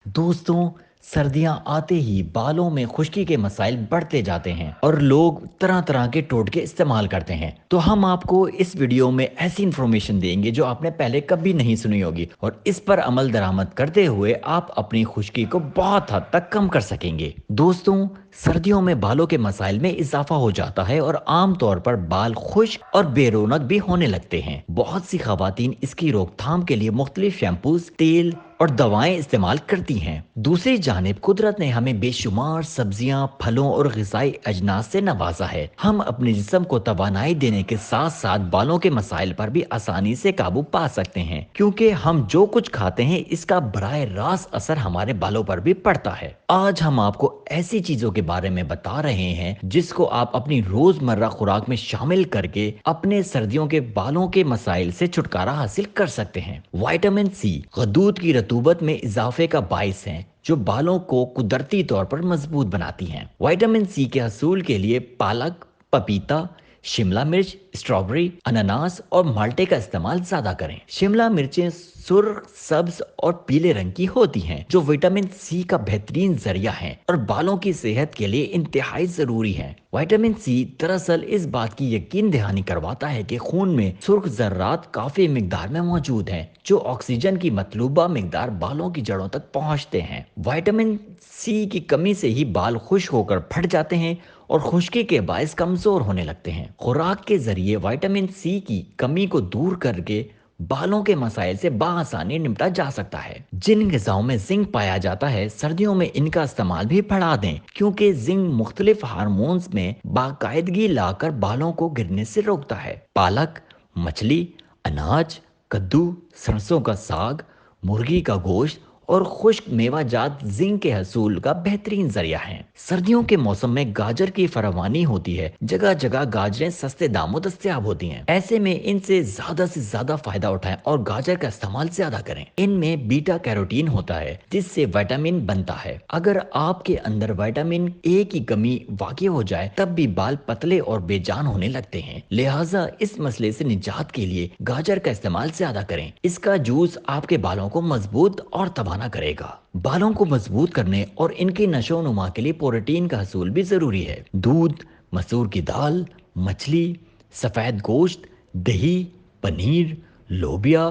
दोस्तों, सर्दियां आते ही बालों में खुश्की के मसाइल बढ़ते जाते हैं और लोग तरह तरह के टोटके इस्तेमाल करते हैं। तो हम आपको इस वीडियो में ऐसी इन्फॉर्मेशन देंगे जो आपने पहले कभी नहीं सुनी होगी और इस पर अमल दरामद करते हुए आप अपनी खुश्की को बहुत हद तक कम कर सकेंगे। दोस्तों, सर्दियों में बालों के मसाइल में इजाफा हो जाता है और आमतौर पर बाल खुश्क और बेरौनक भी होने लगते हैं। बहुत सी खवातीन इसकी रोकथाम के लिए मुख्तलिफ शैम्पूज, तेल और दवाएं इस्तेमाल करती हैं। दूसरी जानिब कुदरत ने हमें बेशुमार सब्जियां, फलों और ग़िज़ाई अजनास से नवाजा है। हम अपने जिस्म को तवानाई देने के साथ साथ बालों के मसाइल पर भी आसानी से काबू पा सकते हैं, क्योंकि हम जो कुछ खाते हैं इसका बराह रास्त असर हमारे बालों पर भी पड़ता है। आज हम आपको ऐसी चीजों के बारे में बता रहे हैं जिसको आप अपनी रोजमर्रा खुराक में शामिल करके अपने सर्दियों के बालों के मसाइल से छुटकारा हासिल कर सकते हैं। विटामिन सी गदूद की रतूबत में इजाफे का बाइस है, जो बालों को कुदरती तौर पर मजबूत बनाती हैं। विटामिन सी के हसूल के लिए पालक, पपीता, शिमला मिर्च, स्ट्रॉबेरी, अनानास और माल्टे का इस्तेमाल ज्यादा करें। शिमला मिर्चें सुर्ख, सब्ज और पीले रंग की होती हैं, जो विटामिन सी का बेहतरीन जरिया है और बालों की सेहत के लिए इंतहाई जरूरी है। विटामिन सी दरअसल इस बात की यकीन दहानी करवाता है कि खून में सुर्ख ज़र्रात काफी मिकदार में मौजूद हैं, जो ऑक्सीजन की मतलूबा मिकदार बालों की जड़ों तक पहुंचते हैं। विटामिन सी की कमी से ही बाल खुश्क होकर फट जाते हैं और खुश्की के बायस कमजोर होने लगते हैं। खुराक के जरिए विटामिन सी की कमी को दूर करके बालों के मसाइल से बाआसानी निपटा जा सकता है। जिन ग़िज़ाओं में जिंक पाया जाता है, सर्दियों में इनका इस्तेमाल भी बढ़ा दें, क्योंकि जिंक मुख्तलिफ हार्मोन्स में बाकायदगी लाकर बालों को गिरने से रोकता है। पालक, मछली, अनाज, कद्दू, सरसों का साग, मुर्गी का गोश्त और खुश्क मेवाजात जिंक के हसूल का बेहतरीन जरिया है। सर्दियों के मौसम में गाजर की फरावानी होती है। जगह जगह गाजरें सस्ते दामों दस्तयाब होती हैं। ऐसे में इनसे ज्यादा फायदा उठाएं और गाजर का इस्तेमाल ज्यादा करें। इनमें बीटा कैरोटीन होता है, जिससे विटामिन बनता है। अगर आपके अंदर विटामिन ए की कमी वाक़ई हो जाए तब भी बाल पतले और बेजान होने लगते हैं। लिहाजा इस मसले से निजात के लिए गाजर का इस्तेमाल ज्यादा करें। इसका जूस आपके बालों को मजबूत और तबाना करेगा। बालों को मजबूत करने और इनकी नशो नुमा के लिए प्रोटीन का हसूल भी जरूरी है। दूध, मसूर की दाल, मछली, सफेद गोश्त, दही, पनीर, लोबिया,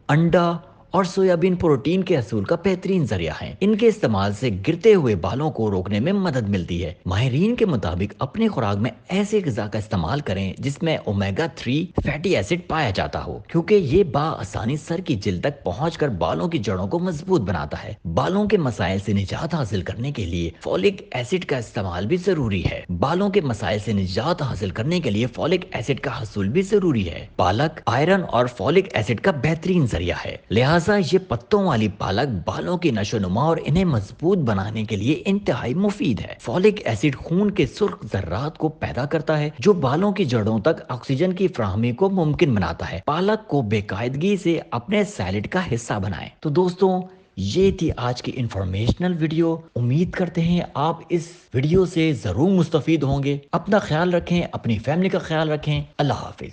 अंडा और सोयाबीन प्रोटीन के हसूल का बेहतरीन जरिया है। इनके इस्तेमाल से गिरते हुए बालों को रोकने में मदद मिलती है। माहिरीन के मुताबिक अपनी खुराक में ऐसे ग़िज़ा का इस्तेमाल करें जिसमें ओमेगा 3 फैटी एसिड पाया जाता हो, क्योंकि ये बाआसानी सर की जिल्द तक पहुंचकर बालों की जड़ों को मजबूत बनाता है। बालों के मसाइल से निजात हासिल करने के लिए फॉलिक एसिड का इस्तेमाल भी जरूरी है। बालों के मसाइल से निजात हासिल करने के लिए फॉलिक एसिड का हसूल भी जरूरी है। पालक आयरन और फॉलिक एसिड का बेहतरीन जरिया है। लिहाजा ये पत्तों वाली पालक बालों की नशोनुमा और इन्हें मजबूत बनाने के लिए इंतहाई मुफीद है। फॉलिक एसिड खून के सुर्ख ज़र्रात को पैदा करता है, जो बालों की जड़ों तक ऑक्सीजन की फ्राहमी को मुमकिन बनाता है। पालक को बेकायदगी से अपने सैलेड का हिस्सा बनाएं। तो दोस्तों, ये थी आज की इंफॉर्मेशनल वीडियो। उम्मीद करते हैं आप इस वीडियो से जरूर मुस्तफीद होंगे। अपना ख्याल रखें, अपनी फैमिली का ख्याल रखें। अल्लाह हाफिज।